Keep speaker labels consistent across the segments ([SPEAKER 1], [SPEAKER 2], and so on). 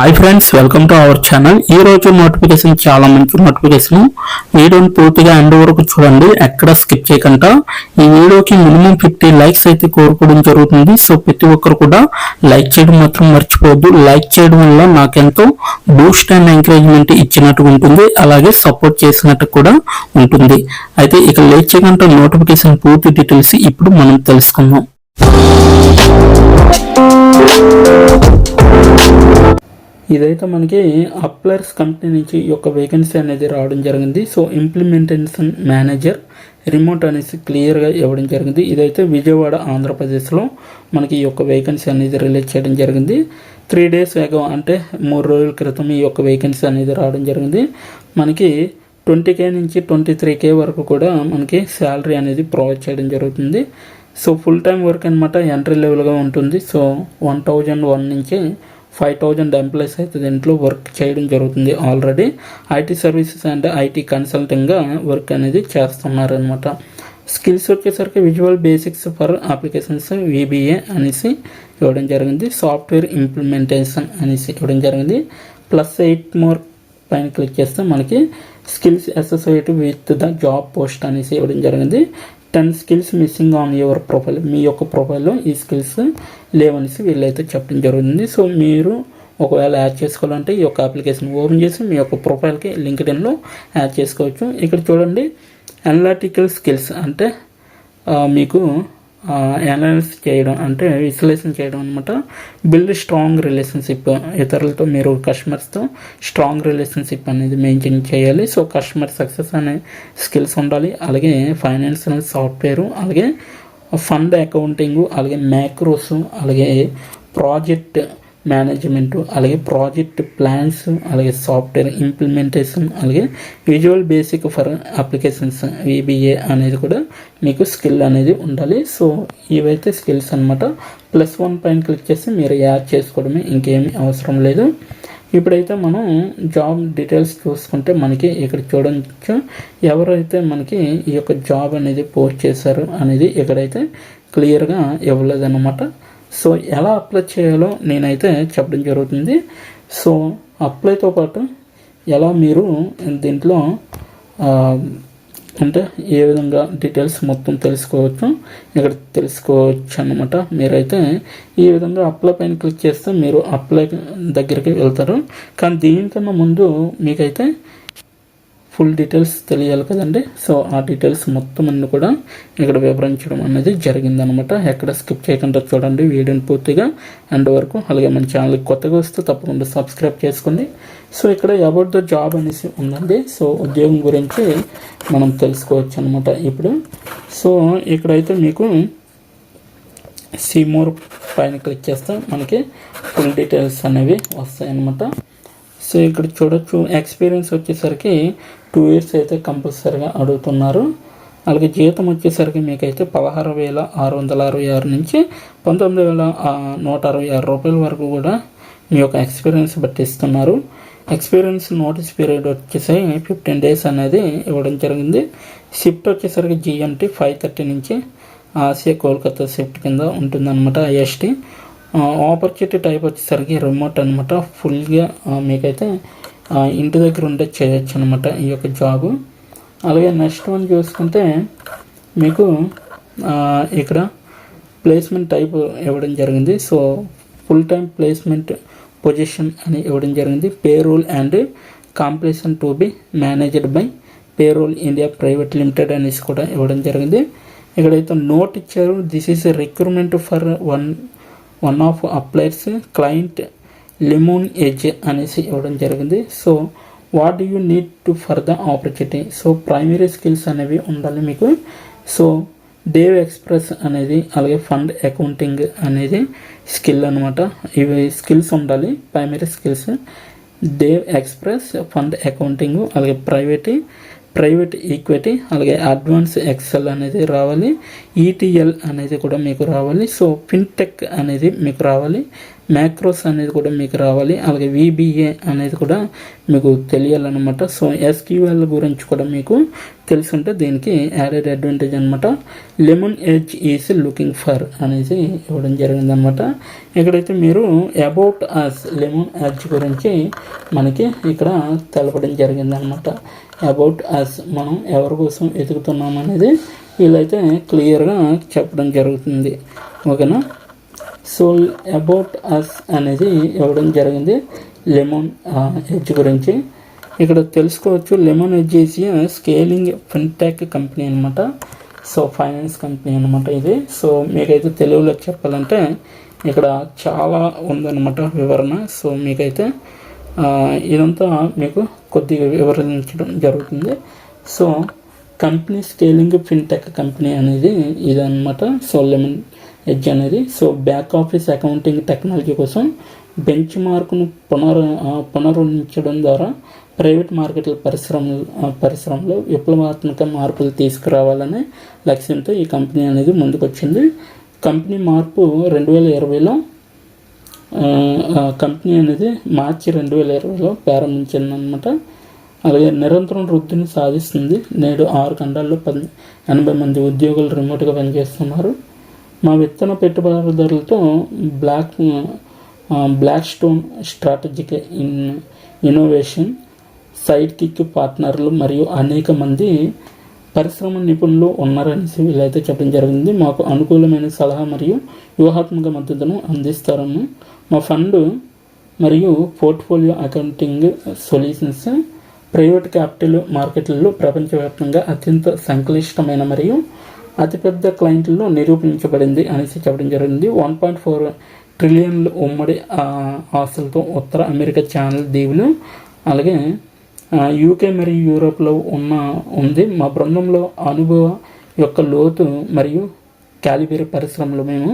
[SPEAKER 1] Hi friends, welcome to our channel. ఈ రోజు notification చాలా మంచి నోటిఫికేషన్. వీడియోని పూర్తిగా ఎండ్ వరకు చూడండి, ఎక్కడ స్కిప్ చేయకుండా. ఈ వీడియోకి మినిమం 50 లైక్స్ అయితే కోరుకోవడం జరుగుతుంది. సో ప్రతి ఒక్కరు కూడా లైక్ చేయడం మాత్రం మర్చిపోవద్దు. లైక్ చేయడం వల్ల నాకెంతో బూస్ట్ అండ్ ఎంకరేజ్మెంట్ ఇచ్చినట్టు ఉంటుంది, అలాగే సపోర్ట్ చేసినట్టు కూడా ఉంటుంది. అయితే ఇక లేట్ చేయకుండా నోటిఫికేషన్ పూర్తి డీటెయిల్స్ ఇప్పుడు మనం తెలుసుకుందాం. ఇదైతే మనకి అప్లయర్స్ కంపెనీ నుంచి ఈ యొక్క వేకెన్సీ అనేది రావడం జరిగింది. సో ఇంప్లిమెంటేషన్ మేనేజర్ రిమోట్ అనేసి క్లియర్గా ఇవ్వడం జరిగింది. ఇదైతే విజయవాడ ఆంధ్రప్రదేశ్లో మనకి ఈ యొక్క వేకెన్సీ అనేది రిలీజ్ చేయడం జరిగింది. 3 days ago అంటే 3 రోజుల క్రితం ఈ యొక్క వేకెన్సీ అనేది రావడం జరిగింది. మనకి 20K నుంచి 23K వరకు కూడా మనకి శాలరీ అనేది ప్రొవైడ్ చేయడం జరుగుతుంది. సో ఫుల్ టైం వర్క్ అనమాట, ఎంట్రీ లెవెల్గా ఉంటుంది. సో 1001 నుంచి 5000 ఎంప్లాయీస్ అయితే దీంట్లో వర్క్ చేయడం జరుగుతుంది. Already IT services and IT కన్సల్టింగ్గా వర్క్ అనేది చేస్తున్నారనమాట. స్కిల్స్ వచ్చేసరికి visual basics for applications VBA అనేసి ఇవ్వడం జరిగింది. సాఫ్ట్వేర్ ఇంప్లిమెంటేషన్ అనేసి ఇవ్వడం జరిగింది. +8 more పైన క్లిక్ చేస్తే మనకి skills associative with the job post అనేసి ఇవ్వడం జరిగింది. 10 skills missing on your profile, మీ యొక్క ప్రొఫైల్లో ఈ స్కిల్స్ లేవనేసి వీళ్ళైతే చెప్పడం జరుగుతుంది. సో మీరు ఒకవేళ యాడ్ చేసుకోవాలంటే ఈ యొక్క అప్లికేషన్ ఓపెన్ చేసి మీ యొక్క ప్రొఫైల్కి లింక్డ్ఇన్లో యాడ్ చేసుకోవచ్చు. ఇక్కడ చూడండి, అనలిటికల్ స్కిల్స్ అంటే మీకు అనాలిసిస్ చేయడం అంటే విశ్లేషణ చేయడం అనమాట. బిల్డ్ స్ట్రాంగ్ రిలేషన్షిప్, ఇతరులతో మీరు కస్టమర్స్తో స్ట్రాంగ్ రిలేషన్షిప్ అనేది మెయింటైన్ చేయాలి. సో కస్టమర్ సక్సెస్ అనే స్కిల్స్ ఉండాలి. అలాగే ఫైనాన్షియల్ సాఫ్ట్వేరు, అలాగే ఫండ్ అకౌంటింగ్, అలాగే మ్యాక్రోస్, అలాగే ప్రాజెక్ట్ మేనేజ్మెంటు, అలాగే ప్రాజెక్ట్ ప్లాన్స్, అలాగే సాఫ్ట్వేర్ ఇంప్లిమెంటేషన్, అలాగే visual basic for applications VBA అనేది కూడా మీకు స్కిల్ అనేది ఉండాలి. సో ఇవైతే స్కిల్స్ అనమాట. +1 పైన క్లిక్ చేసి మీరు యాడ్ చేసుకోవడమే, ఇంకేమీ అవసరం లేదు. ఇప్పుడైతే మనం జాబ్ డీటెయిల్స్ చూసుకుంటే మనకి ఇక్కడ చూడవచ్చు ఎవరైతే మనకి ఈ యొక్క జాబ్ అనేది పోస్ట్ చేశారు అనేది ఇక్కడైతే క్లియర్గా ఇవ్వలేదన్నమాట. సో ఎలా అప్లై చేయాలో నేనైతే చెప్పడం జరుగుతుంది. సో అప్లైతో పాటు ఎలా మీరు దీంట్లో అంటే ఏ విధంగా డీటెయిల్స్ మొత్తం తెలుసుకోవచ్చు, ఇక్కడ తెలుసుకోవచ్చు అన్నమాట. మీరైతే ఈ విధంగా అప్లై పైన క్లిక్ చేస్తే మీరు అప్లై దగ్గరికి వెళ్తారు. కానీ దీనికన్నా ముందు మీకైతే ఫుల్ డీటెయిల్స్ తెలియాలి కదండి. సో ఆ డీటెయిల్స్ మొత్తం అన్ని కూడా ఇక్కడ వివరించడం అనేది జరిగిందనమాట. ఎక్కడ స్కిప్ చేయకుండా చూడండి వీడియోని పూర్తిగా ఎండ్ వరకు. అలాగే మన ఛానల్కి కొత్తగా వస్తే తప్పకుండా సబ్స్క్రైబ్ చేసుకోండి. సో ఇక్కడ అబౌట్ ద జాబ్ అనేసి ఉందండి. సో ఉద్యోగం గురించి మనం తెలుసుకోవచ్చు అనమాట ఇప్పుడు. సో ఇక్కడైతే మీకు సీమోర్ పైన క్లిక్ చేస్తే మనకి ఫుల్ డీటెయిల్స్ అనేవి వస్తాయన్నమాట. సో ఇక్కడ చూడొచ్చు, ఎక్స్పీరియన్స్ వచ్చేసరికి 2 years అయితే కంపల్సరీగా అడుగుతున్నారు. అలాగే జీతం వచ్చేసరికి మీకైతే 16,666 నుంచి 19,166 రూపాయల వరకు కూడా మీ యొక్క ఎక్స్పీరియన్స్ బట్టి ఇస్తున్నారు. ఎక్స్పీరియన్స్ నోటీస్ పీరియడ్ వచ్చేసి 15 days అనేది ఇవ్వడం జరిగింది. షిఫ్ట్ వచ్చేసరికి GMT 5:30 నుంచి ఆసియా కోల్కతా షిఫ్ట్ కింద ఉంటుందన్నమాట, IST. ఆపర్చునిటీ టైప్ వచ్చేసరికి రిమోట్ అనమాట. ఫుల్గా మీకైతే ఇంటి దగ్గర ఉండే చేయొచ్చు అనమాట ఈ యొక్క జాబు. అలాగే నెక్స్ట్ వన్ చూసుకుంటే మీకు ఇక్కడ ప్లేస్మెంట్ టైప్ ఇవ్వడం జరిగింది. So full time placement position అని ఇవ్వడం జరిగింది. Payroll and compensation to be managed by payroll India private limited అనేసి కూడా ఇవ్వడం జరిగింది. ఇక్కడైతే నోట్ ఇచ్చారు, this is recruitment for one of appliers client Limon Edge అనేసి ఇవ్వడం జరిగింది. So what you need to for the opportunity. So primary skills అనేవి ఉండాలి మీకు. సో డేవ్ ఎక్స్ప్రెస్ అనేది, అలాగే ఫండ్ అకౌంటింగ్ అనేది స్కిల్ అనమాట. ఇవి స్కిల్స్ ఉండాలి, primary skills. Dave express, fund accounting, అలాగే ప్రైవేట్ ఈక్విటీ, అలాగే అడ్వాన్స్ ఎక్సెల్ అనేది రావాలి. ETL అనేది కూడా మీకు రావాలి. సో ఫిన్టెక్ అనేది మీకు రావాలి. మ్యాక్రోస్ అనేది కూడా మీకు రావాలి, అలాగే VBA అనేది కూడా మీకు తెలియాలన్నమాట. సో SQL గురించి కూడా మీకు తెలుసుంటే దీనికి యాడెడ్ అడ్వాంటేజ్ అనమాట. Lemon edge is looking for అనేది ఇవ్వడం జరిగిందనమాట. ఇక్కడైతే మీరు అబౌట్ అస్ లెమన్ ఎడ్జ్ గురించి మనకి ఇక్కడ తెలపడం జరిగిందనమాట. అబౌట్ అస్ మనం ఎవరి కోసం వెతుకుతున్నాం అనేది వీళ్ళైతే క్లియర్గా చెప్పడం జరుగుతుంది. ఓకేనా. సో అబౌట్ అస్ అనేది ఇవ్వడం జరిగింది లెమన్ ఎడ్జ్ గురించి. ఇక్కడ తెలుసుకోవచ్చు lemon edge is scaling fintech company అనమాట. సో ఫైనాన్స్ కంపెనీ అనమాట ఇది. సో మీకైతే తెలుగులో చెప్పాలంటే ఇక్కడ చాలా ఉందన్నమాట వివరణ. సో మీకైతే ఇదంతా మీకు కొద్దిగా వివరించడం జరుగుతుంది. So company scaling fintech company అనేది ఇదన్నమాట. సో లెమన్ ఎడ్జ్ అనేది. So back office accounting technology కోసం బెంచ్ మార్క్ను పునరుద్ధరించడం ద్వారా ప్రైవేట్ మార్కెట్ల పరిశ్రమలో విప్లవాత్మక మార్పులు తీసుకురావాలనే లక్ష్యంతో ఈ కంపెనీ అనేది ముందుకొచ్చింది. కంపెనీ మార్పు 2020లో కంపెనీ అనేది మార్చి 2020లో ప్రారంభించిందనమాట. అలాగే నిరంతరం వృద్ధిని సాధిస్తుంది. నేడు 6 ఖండాల్లో 80 మంది ఉద్యోగులు రిమోట్గా పనిచేస్తున్నారు. మా విత్తన పెట్టుబడిదారులతో Blackstone strategic innovation Sidekick పార్ట్నర్లు మరియు అనేక మంది పరిశ్రమ నిపుణులు ఉన్నారని వీళ్ళైతే చెప్పడం జరిగింది. మాకు అనుకూలమైన సలహా మరియు వ్యూహాత్మక మద్దతును అందిస్తారని మా ఫండ్ మరియు portfolio accounting solutions private capital మార్కెట్లలో ప్రపంచవ్యాప్తంగా అత్యంత సంక్లిష్టమైన మరియు అతిపెద్ద క్లయింట్లలో నిరూపించబడింది అనేసి చెప్పడం జరిగింది. 1.4 ట్రిలియన్ల ఉమ్మడి ఆస్తులతో ఉత్తర అమెరికా ఛానల్ దీవులు అలాగే UK మరియు యూరోప్లో ఉంది. మా బృందంలో అనుభవ యొక్క లోతు మరియు క్యాలిబర్ పరిశ్రమలో మేము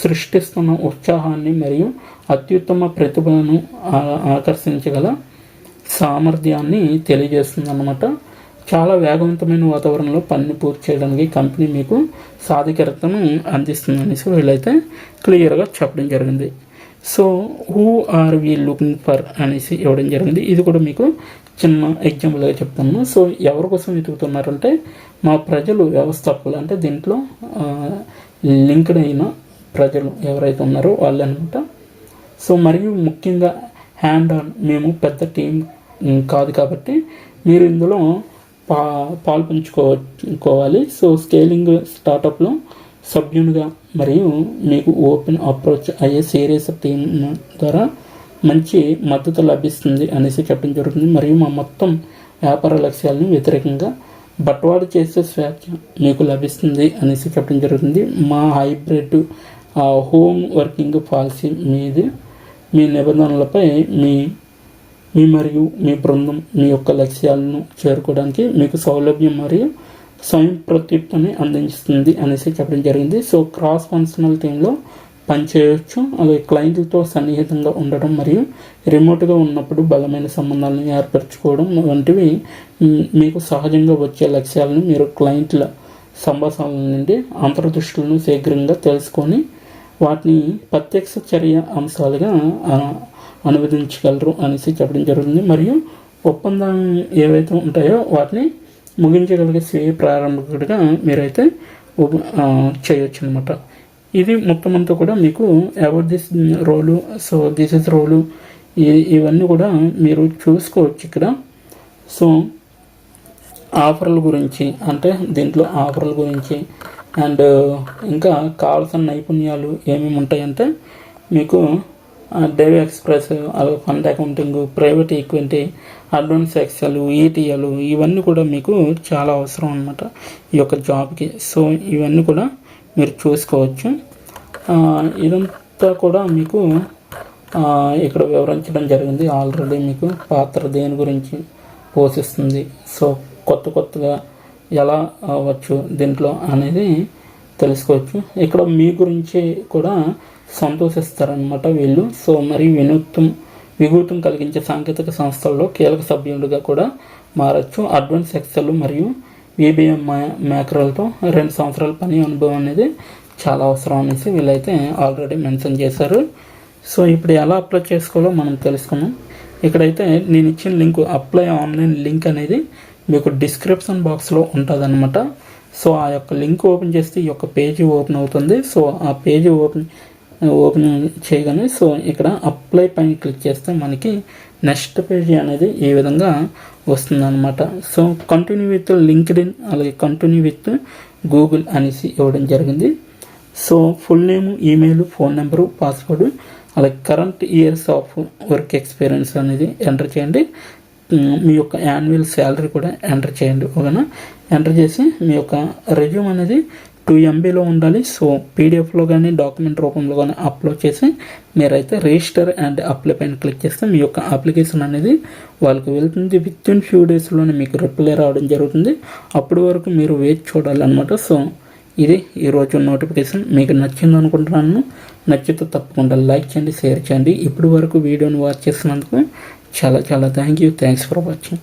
[SPEAKER 1] సృష్టిస్తున్న ఉత్సాహాన్ని మరియు అత్యుత్తమ ప్రతిభను ఆకర్షించగల సామర్థ్యాన్ని తెలియజేస్తుంది అన్నమాట. చాలా వేగవంతమైన వాతావరణంలో పనిని పూర్తి చేయడానికి కంపెనీ మీకు సాధికారతను అందిస్తుంది అనేసి వీళ్ళైతే క్లియర్గా చెప్పడం జరిగింది. So who are we looking for అనేసి ఇవ్వడం జరిగింది. ఇది కూడా మీకు చిన్న ఎగ్జాంపుల్గా చెప్తాను. సో ఎవరి కోసం వెతుకుతున్నారంటే మా ప్రజలు వ్యవస్థాపకులు, అంటే దీంట్లో లింక్డ్ అయిన ప్రజలు ఎవరైతే ఉన్నారో వాళ్ళు అనమాట. సో మరియు ముఖ్యంగా హ్యాండ్ ఆన్, మేము పెద్ద టీం కాదు కాబట్టి మీరు ఇందులో పాల్పంచుకోవాలి. సో స్కేలింగ్ స్టార్టప్లో సభ్యునిగా మరియు మీకు ఓపెన్ అప్రోచ్ అయ్యే సీరియస్ టీం ద్వారా మంచి మద్దతు లభిస్తుంది అనేసి చెప్పడం జరుగుతుంది. మరియు మా మొత్తం వ్యాపార లక్ష్యాలను వ్యతిరేకంగా బట్వాడు చేసే స్వేచ్ఛ మీకు లభిస్తుంది అనేసి చెప్పడం జరుగుతుంది. మా హైబ్రిడ్ హోమ్ వర్కింగ్ పాలసీ మీ నిబంధనలపై మీ మరియు మీ బృందం మీ యొక్క లక్ష్యాలను చేరుకోవడానికి మీకు సౌలభ్యం మరియు స్వయం ప్రత్యుత్పత్తిని అందిస్తుంది అనేసి చెప్పడం జరిగింది. సో క్రాస్ ఫంక్షనల్ టీంలో పనిచేయవచ్చు. అలాగే క్లయింట్లతో సన్నిహితంగా ఉండడం మరియు రిమోట్గా ఉన్నప్పుడు బలమైన సంబంధాలను ఏర్పరచుకోవడం వంటివి మీకు సహజంగా వచ్చే లక్ష్యాలను మీరు క్లయింట్ల సంభాషణల నుండి అంతర్దృష్టులను శీఘ్రంగా తెలుసుకొని వాటిని ప్రత్యక్ష చర్య అంశాలుగా అనువదించగలరు అనేసి చెప్పడం జరుగుతుంది. మరియు ఒప్పందం ఏవైతే ఉంటాయో వాటిని ముగించగలిగే స్వీయ ప్రారంభకుడిగా మీరైతే చేయొచ్చు అనమాట. ఇది మొత్తం అంతా కూడా మీకు about this role, so this is role, ఇవన్నీ కూడా మీరు చూసుకోవచ్చు ఇక్కడ. సో ఆఫర్ల గురించి, అంటే దీంట్లో ఆఫర్ల గురించి అండ్ ఇంకా కావాల్సిన నైపుణ్యాలు ఏమేమి ఉంటాయంటే మీకు డేవ్ ఎక్స్ప్రెస్, అలాగే fund accounting, private equity, advance Excel, ETL ఇవన్నీ కూడా మీకు చాలా అవసరం అనమాట ఈ యొక్క జాబ్కి. సో ఇవన్నీ కూడా మీరు చూసుకోవచ్చు. ఇదంతా కూడా మీకు ఇక్కడ వివరించడం జరిగింది ఆల్రెడీ. మీకు పాత్ర దేని గురించి పోషిస్తుంది, సో కొత్తగా ఎలా అవ్వచ్చు దీంట్లో అనేది తెలుసుకోవచ్చు. ఇక్కడ మీ గురించి కూడా సంతోషిస్తారనమాట వీళ్ళు. సో మరి వినూత్నం కలిగించే సాంకేతిక సంస్థల్లో కీలక సభ్యుడిగా కూడా మారచ్చు. అడ్వాన్స్ ఎక్సెల్ మరియు VBA మ్యాక్రోలతో 2 సంవత్సరాల పని అనుభవం అనేది చాలా అవసరం అనేసి వీళ్ళైతే ఆల్రెడీ మెన్షన్ చేశారు. సో ఇప్పుడు ఎలా అప్లై చేసుకోవాలో మనం తెలుసుకున్నాం. ఇక్కడైతే నేను ఇచ్చిన లింక్ అప్లై ఆన్లైన్ లింక్ అనేది మీకు డిస్క్రిప్షన్ బాక్స్లో ఉంటుందన్నమాట. సో ఆ యొక్క లింక్ ఓపెన్ చేస్తే ఈ యొక్క పేజీ ఓపెన్ అవుతుంది. సో ఆ పేజీ ఓపెన్ చేయగానే సో ఇక్కడ అప్లై పైన క్లిక్ చేస్తే మనకి నెక్స్ట్ పేజీ అనేది ఈ విధంగా వస్తుందన్నమాట. సో కంటిన్యూ విత్ లింక్డ్ఇన్ అలాగే కంటిన్యూ విత్ గూగుల్ అనేసి ఇవ్వడం జరిగింది. So full name, email, phone number, password అలాగే current years of work experience అనేది ఎంటర్ చేయండి. మీ యొక్క యాన్యువల్ శాలరీ కూడా ఎంటర్ చేయండి. ఓకేనా? ఎంటర్ చేసి మీ యొక్క రెజ్యూమ్ అనేది 2 MBలో ఉండాలి. సో పీడిఎఫ్లో కానీ డాక్యుమెంట్ రూపంలో కానీ అప్లోడ్ చేసి మీరైతే రిజిస్టర్ అండ్ అప్లై పైన క్లిక్ చేస్తే మీ యొక్క అప్లికేషన్ అనేది వాళ్ళకి వెళ్తుంది. విత్ ఇన్ ఫ్యూ డేస్లోనే మీకు రిప్లై రావడం జరుగుతుంది. అప్పటి వరకు మీరు వేచి చూడాలన్నమాట. సో ఇది ఈరోజు నోటిఫికేషన్. మీకు నచ్చింది అనుకుంటున్నాను. నచ్చితే తప్పకుండా లైక్ చేయండి, షేర్ చేయండి. ఇప్పటి వరకు వీడియోని వాచ్ చేసినందుకు చాలా థ్యాంక్స్ ఫర్ వాచింగ్.